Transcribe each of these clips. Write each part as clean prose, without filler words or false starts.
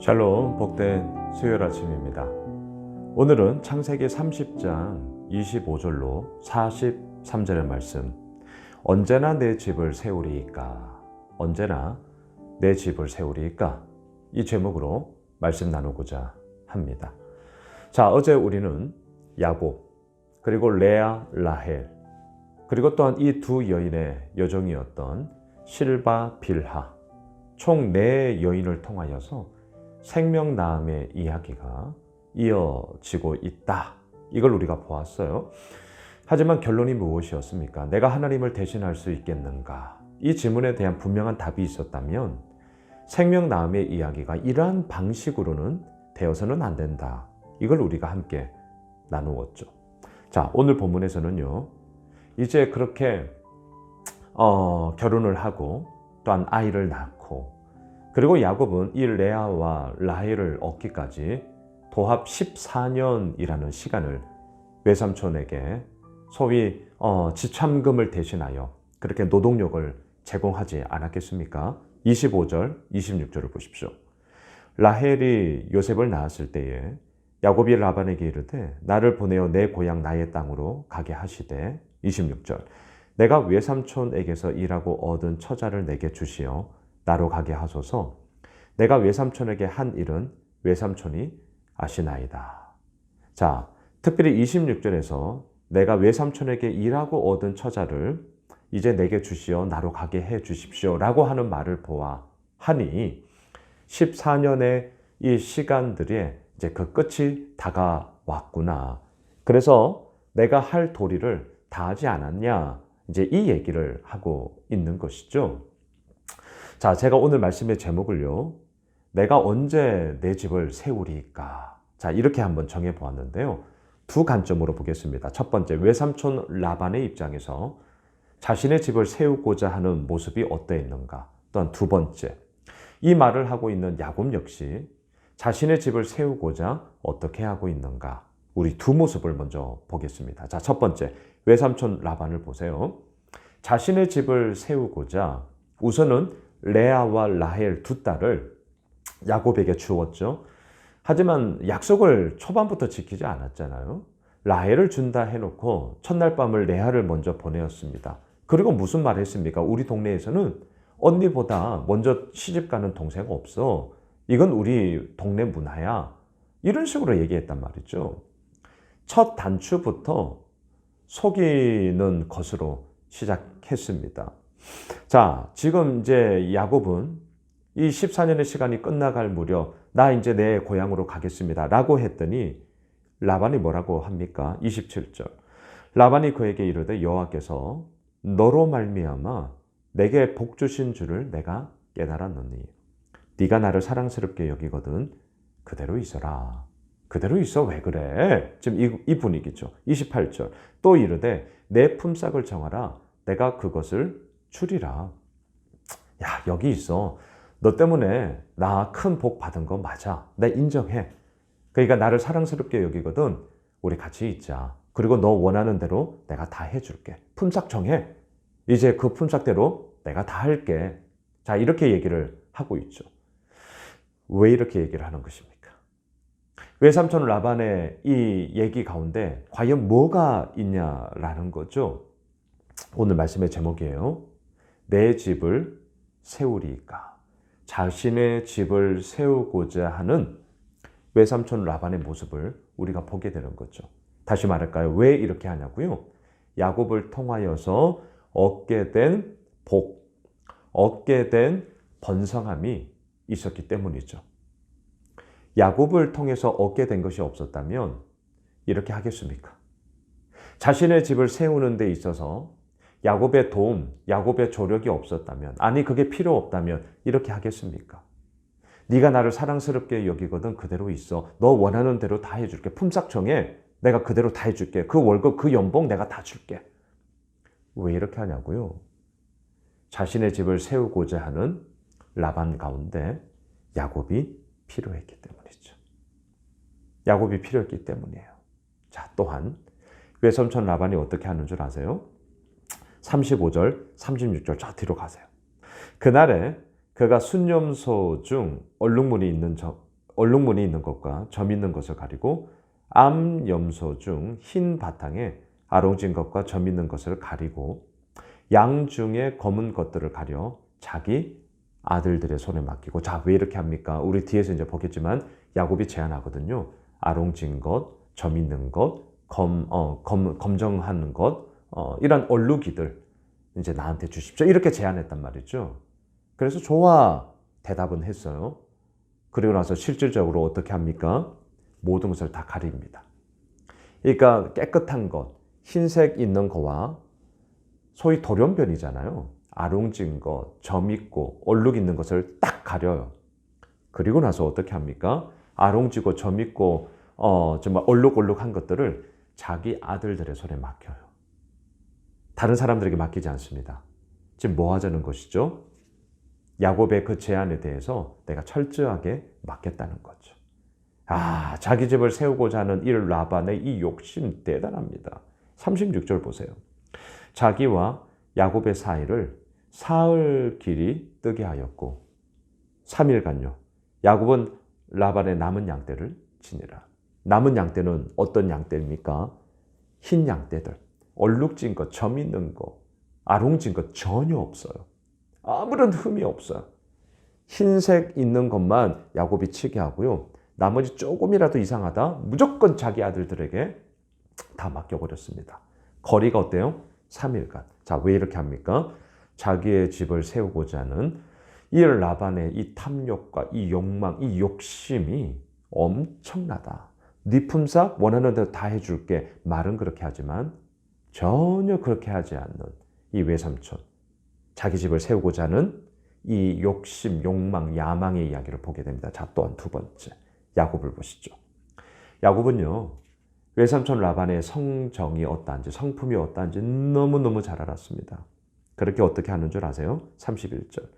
샬롬, 복된 수요일 아침입니다. 오늘은 창세기 30장 25절로 43절의 말씀, 언제나 내 집을 세우리이까, 언제나 내 집을 세우리이까, 이 제목으로 말씀 나누고자 합니다. 자, 어제 우리는 야곱, 그리고 레아, 라헬, 그리고 또한 이 두 여인의 여종이었던 실바, 빌하, 총 4여인을 통하여서 생명나음의 이야기가 이어지고 있다. 이걸 우리가 보았어요. 하지만 결론이 무엇이었습니까? 내가 하나님을 대신할 수 있겠는가? 이 질문에 대한 분명한 답이 있었다면 생명나음의 이야기가 이러한 방식으로는 되어서는 안 된다. 이걸 우리가 함께 나누었죠. 자, 오늘 본문에서는요, 이제 그렇게 결혼을 하고 또한 아이를 낳고, 그리고 야곱은 이 레아와 라헬을 얻기까지 도합 14년이라는 시간을 외삼촌에게 소위 지참금을 대신하여 그렇게 노동력을 제공하지 않았겠습니까? 25절, 26절을 보십시오. 라헬이 요셉을 낳았을 때에 야곱이 라반에게 이르되 나를 보내어 내 고향 나의 땅으로 가게 하시되, 26절, 내가 외삼촌에게서 일하고 얻은 처자를 내게 주시어 나로 가게 하소서. 내가 외삼촌에게 한 일은 외삼촌이 아시나이다. 자, 특별히 26절에서 내가 외삼촌에게 일하고 얻은 처자를 이제 내게 주시어 나로 가게 해 주십시오 라고 하는 말을 보아하니 14년의 이 시간들의 이제 그 끝이 다가왔구나. 그래서 내가 할 도리를 다 하지 않았냐, 이제 이 얘기를 하고 있는 것이죠. 자, 제가 오늘 말씀의 제목을요, 내가 언제 내 집을 세우리까? 자, 이렇게 한번 정해 보았는데요. 두 관점으로 보겠습니다. 첫 번째, 외삼촌 라반의 입장에서 자신의 집을 세우고자 하는 모습이 어떠했는가? 또한 두 번째, 이 말을 하고 있는 야곱 역시 자신의 집을 세우고자 어떻게 하고 있는가? 우리 두 모습을 먼저 보겠습니다. 자, 첫 번째, 외삼촌 라반을 보세요. 자신의 집을 세우고자 우선은 레아와 라헬 두 딸을 야곱에게 주었죠. 하지만 약속을 초반부터 지키지 않았잖아요. 라헬을 준다 해놓고 첫날 밤을 레아를 먼저 보내었습니다. 그리고 무슨 말 했습니까? 우리 동네에서는 언니보다 먼저 시집가는 동생 없어. 이건 우리 동네 문화야. 이런 식으로 얘기했단 말이죠. 첫 단추부터 속이는 것으로 시작했습니다. 자, 지금 이제 야곱은 이 14년의 시간이 끝나갈 무렵 나 이제 내 고향으로 가겠습니다 라고 했더니 라반이 뭐라고 합니까? 27절, 라반이 그에게 이르되 여호와께서 너로 말미암아 내게 복 주신 줄을 내가 깨달았노니 네가 나를 사랑스럽게 여기거든 그대로 있어라. 그대로 있어. 왜 그래? 지금 이 분위기죠. 28절, 또 이르되 내 품삯을 정하라. 내가 그것을 주리라. 야, 여기 있어. 너 때문에 나 큰 복 받은 거 맞아. 내 인정해. 그러니까 나를 사랑스럽게 여기거든. 우리 같이 있자. 그리고 너 원하는 대로 내가 다 해줄게. 품삯 정해. 이제 그 품삯대로 내가 다 할게. 자, 이렇게 얘기를 하고 있죠. 왜 이렇게 얘기를 하는 것입니까? 외삼촌 라반의 이 얘기 가운데 과연 뭐가 있냐라는 거죠. 오늘 말씀의 제목이에요. 내 집을 세우리이까. 자신의 집을 세우고자 하는 외삼촌 라반의 모습을 우리가 보게 되는 거죠. 다시 말할까요? 왜 이렇게 하냐고요? 야곱을 통하여서 얻게 된 복, 얻게 된 번성함이 있었기 때문이죠. 야곱을 통해서 얻게 된 것이 없었다면 이렇게 하겠습니까? 자신의 집을 세우는 데 있어서 야곱의 도움, 야곱의 조력이 없었다면, 아니 그게 필요 없다면 이렇게 하겠습니까? 네가 나를 사랑스럽게 여기거든 그대로 있어. 너 원하는 대로 다 해줄게. 품삯 정해. 내가 그대로 다 해줄게. 그 월급, 그 연봉 내가 다 줄게. 왜 이렇게 하냐고요? 자신의 집을 세우고자 하는 라반 가운데 야곱이 필요했기 때문이죠. 야곱이 필요했기 때문이에요. 자, 또한 외삼촌 라반이 어떻게 하는 줄 아세요? 35절, 36절 저 뒤로 가세요. 그날에 그가 순념소 중 얼룩무늬 있는 얼룩무늬 있는 것과 점 있는 것을 가리고 암염소 중 흰 바탕에 아롱진 것과 점 있는 것을 가리고 양 중에 검은 것들을 가려 자기 아들들의 손에 맡기고. 자, 왜 이렇게 합니까? 우리 뒤에서 이제 보겠지만 야곱이 제안하거든요. 아롱진 것, 점 있는 것, 검정한 것, 이런 얼룩이들 이제 나한테 주십시오. 이렇게 제안했단 말이죠. 그래서 좋아 대답은 했어요. 그리고 나서 실질적으로 어떻게 합니까? 모든 것을 다 가립니다. 그러니까 깨끗한 것, 흰색 있는 거와 소위 돌연변이잖아요. 아롱진 것, 점 있고 얼룩 있는 것을 딱 가려요. 그리고 나서 어떻게 합니까? 아롱지고 점 있고 정말 얼룩얼룩한 것들을 자기 아들들의 손에 맡겨요. 다른 사람들에게 맡기지 않습니다. 지금 뭐 하자는 것이죠? 야곱의 그 제안에 대해서 내가 철저하게 맡겠다는 거죠. 자기 집을 세우고자 하는 이 라반의 이 욕심 대단합니다. 36절 보세요. 자기와 야곱의 사이를 사흘 길이 뜨게 하였고 3일간요. 야곱은 라반의 남은 양떼를 지니라. 남은 양떼는 어떤 양떼입니까? 흰 양떼들. 얼룩진 것, 점 있는 것, 아롱진 것 전혀 없어요. 아무런 흠이 없어요. 흰색 있는 것만 야곱이 치게 하고요. 나머지 조금이라도 이상하다 무조건 자기 아들들에게 다 맡겨버렸습니다. 거리가 어때요? 3일간. 자, 왜 이렇게 합니까? 자기의 집을 세우고자 하는 이 라반의 이 탐욕과 이 욕망, 이 욕심이 엄청나다. 네 품삯 원하는 대로 다 해줄게. 말은 그렇게 하지만 전혀 그렇게 하지 않는 이 외삼촌. 자기 집을 세우고자 하는 이 욕심, 욕망, 야망의 이야기를 보게 됩니다. 자, 또한 두 번째. 야곱을 보시죠. 야곱은요. 외삼촌 라반의 성정이 어떠한지, 성품이 어떠한지 너무너무 잘 알았습니다. 그렇게 어떻게 하는 줄 아세요? 31절.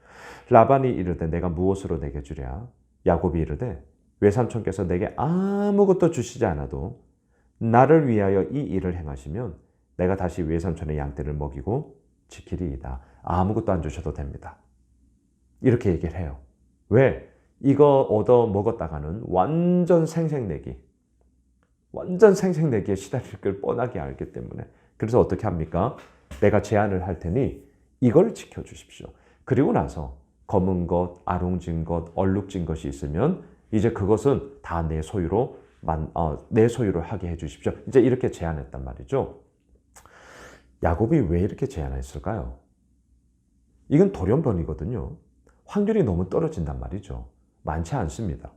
라반이 이르되 내가 무엇으로 내게 주랴? 야곱이 이르되 외삼촌께서 내게 아무것도 주시지 않아도 나를 위하여 이 일을 행하시면 내가 다시 외삼촌의 양떼를 먹이고 지키리이다. 아무것도 안 주셔도 됩니다. 이렇게 얘기를 해요. 왜? 이거 얻어 먹었다가는 완전 생색내기에 시달릴 걸 뻔하게 알기 때문에. 그래서 어떻게 합니까? 내가 제안을 할 테니 이걸 지켜주십시오. 그리고 나서 검은 것, 아롱진 것, 얼룩진 것이 있으면 이제 그것은 다 내 소유로 하게 해주십시오. 이제 이렇게 제안했단 말이죠. 야곱이 왜 이렇게 제안했을까요? 이건 돌연변이거든요. 확률이 너무 떨어진단 말이죠. 많지 않습니다.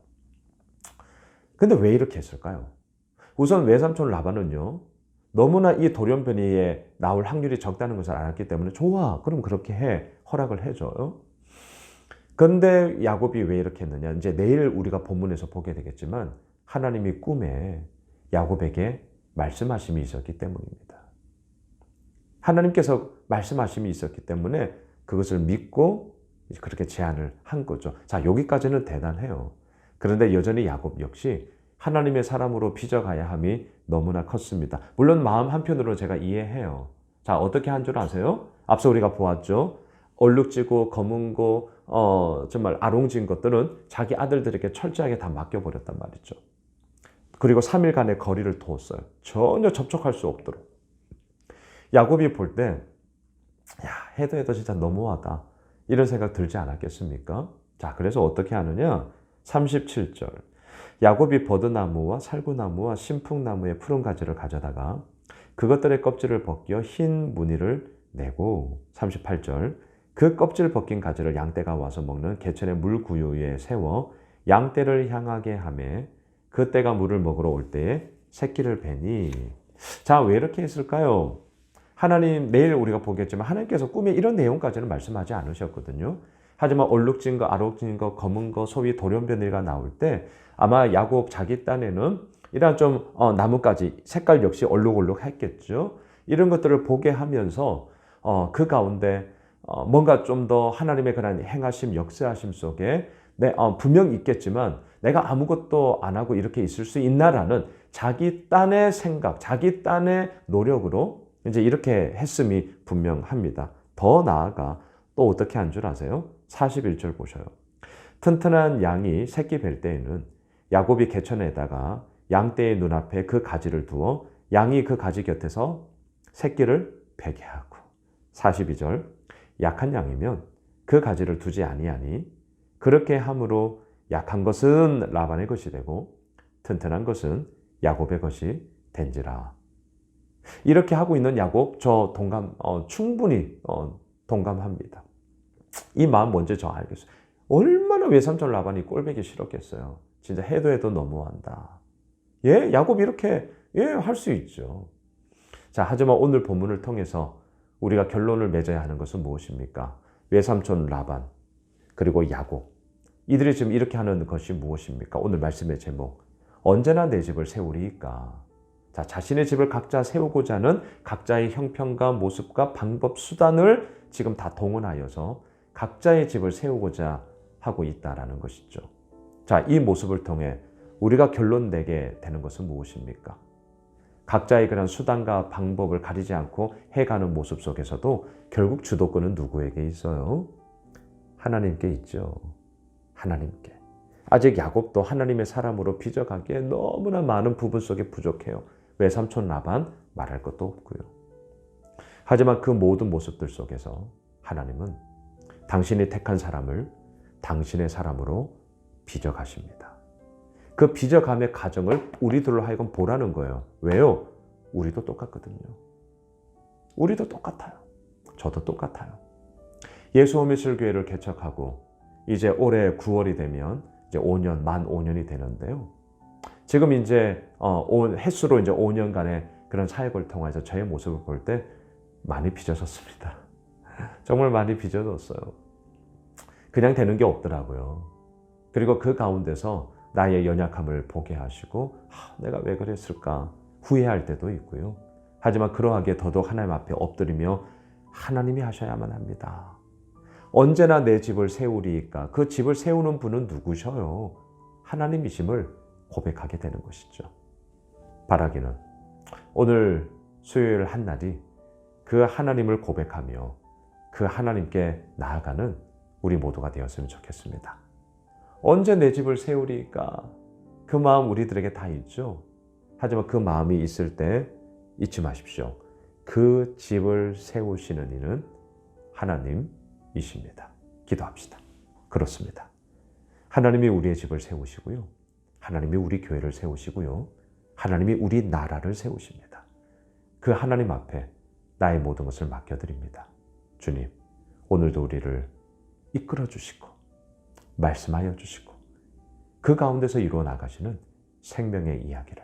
근데 왜 이렇게 했을까요? 우선 외삼촌 라반은요. 너무나 이 돌연변이에 나올 확률이 적다는 것을 알았기 때문에 좋아, 그럼 그렇게 해. 허락을 해줘요. 그런데 야곱이 왜 이렇게 했느냐. 이제 내일 우리가 본문에서 보게 되겠지만 하나님이 꿈에 야곱에게 말씀하심이 있었기 때문입니다. 하나님께서 말씀하심이 있었기 때문에 그것을 믿고 그렇게 제안을 한 거죠. 자, 여기까지는 대단해요. 그런데 여전히 야곱 역시 하나님의 사람으로 빚어가야 함이 너무나 컸습니다. 물론 마음 한편으로 제가 이해해요. 자, 어떻게 한 줄 아세요? 앞서 우리가 보았죠. 얼룩지고 검은 거, 정말 아롱진 것들은 자기 아들들에게 철저하게 다 맡겨버렸단 말이죠. 그리고 3일간의 거리를 두었어요. 전혀 접촉할 수 없도록. 야곱이 볼 때, 해도 진짜 너무하다. 이런 생각 들지 않았겠습니까? 자, 그래서 어떻게 하느냐? 37절. 야곱이 버드나무와 살구나무와 신풍나무의 푸른 가지를 가져다가 그것들의 껍질을 벗겨 흰 무늬를 내고 38절. 그 껍질 벗긴 가지를 양떼가 와서 먹는 개천의 물구유 위에 세워 양떼를 향하게 하매 그 떼가 물을 먹으러 올 때에 새끼를 베니. 자, 왜 이렇게 했을까요? 하나님, 내일 우리가 보겠지만 하나님께서 꿈에 이런 내용까지는 말씀하지 않으셨거든요. 하지만 얼룩진 거, 아롱진 거, 검은 거, 소위 돌연변이가 나올 때 아마 야곱 자기 딴에는 이런 좀 나뭇가지 색깔 역시 얼룩얼룩 했겠죠. 이런 것들을 보게 하면서 그 가운데 뭔가 좀 더 하나님의 그런 행하심, 역사하심 속에 분명 있겠지만 내가 아무것도 안 하고 이렇게 있을 수 있나라는 자기 딴의 생각, 자기 딴의 노력으로 이제 이렇게 했음이 분명합니다. 더 나아가 또 어떻게 한 줄 아세요? 41절 보셔요. 튼튼한 양이 새끼 뵐 때에는 야곱이 개천에다가 양떼의 눈앞에 그 가지를 두어 양이 그 가지 곁에서 새끼를 베게 하고 42절 약한 양이면 그 가지를 두지 아니하니 그렇게 함으로 약한 것은 라반의 것이 되고 튼튼한 것은 야곱의 것이 된지라. 이렇게 하고 있는 야곱 저 충분히 동감합니다. 이 마음 뭔지 저 알겠어요. 얼마나 외삼촌 라반이 꼴보기 싫었겠어요. 진짜 해도 너무한다. 예, 야곱 이렇게 할 수 있죠. 자, 하지만 오늘 본문을 통해서 우리가 결론을 맺어야 하는 것은 무엇입니까? 외삼촌 라반 그리고 야곱 이들이 지금 이렇게 하는 것이 무엇입니까? 오늘 말씀의 제목 언제나 내 집을 세우리이까. 자, 자신의 집을 각자 세우고자 하는 각자의 형편과 모습과 방법, 수단을 지금 다 동원하여서 각자의 집을 세우고자 하고 있다라는 것이죠. 자, 이 모습을 통해 우리가 결론 내게 되는 것은 무엇입니까? 각자의 그런 수단과 방법을 가리지 않고 해가는 모습 속에서도 결국 주도권은 누구에게 있어요? 하나님께 있죠. 하나님께. 아직 야곱도 하나님의 사람으로 빚어가기에 너무나 많은 부분 속에 부족해요. 외삼촌 라반 말할 것도 없고요. 하지만 그 모든 모습들 속에서 하나님은 당신이 택한 사람을 당신의 사람으로 빚어가십니다. 그 빚어감의 과정을 우리들로 하여금 보라는 거예요. 왜요? 우리도 똑같거든요. 우리도 똑같아요. 저도 똑같아요. 예수오미술교회를 개척하고 이제 올해 9월이 되면 이제 5년, 만 5년이 되는데요. 지금 이제 횟수로 이제 5년간의 그런 사역을 통해서 저의 모습을 볼 때 많이 빚어졌습니다. 정말 많이 빚어졌어요. 그냥 되는 게 없더라고요. 그리고 그 가운데서 나의 연약함을 보게 하시고 내가 왜 그랬을까 후회할 때도 있고요. 하지만 그러하기에 더더욱 하나님 앞에 엎드리며 하나님이 하셔야만 합니다. 언제나 내 집을 세우리이까. 그 집을 세우는 분은 누구셔요? 하나님이심을 고백하게 되는 것이죠. 바라기는 오늘 수요일 한날이 그 하나님을 고백하며 그 하나님께 나아가는 우리 모두가 되었으면 좋겠습니다. 언제 내 집을 세우리까? 그 마음 우리들에게 다 있죠. 하지만 그 마음이 있을 때 잊지 마십시오. 그 집을 세우시는 이는 하나님이십니다. 기도합시다. 그렇습니다. 하나님이 우리의 집을 세우시고요. 하나님이 우리 교회를 세우시고요. 하나님이 우리 나라를 세우십니다. 그 하나님 앞에 나의 모든 것을 맡겨드립니다. 주님, 오늘도 우리를 이끌어 주시고 말씀하여 주시고 그 가운데서 이루어 나가시는 생명의 이야기를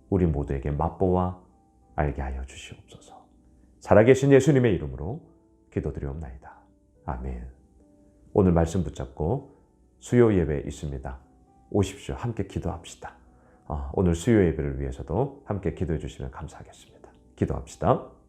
우리 모두에게 맛보아 알게 하여 주시옵소서. 살아계신 예수님의 이름으로 기도드리옵나이다. 아멘. 오늘 말씀 붙잡고 수요 예배 있습니다. 오십시오. 함께 기도합시다. 오늘 수요 예배를 위해서도 함께 기도해 주시면 감사하겠습니다. 기도합시다.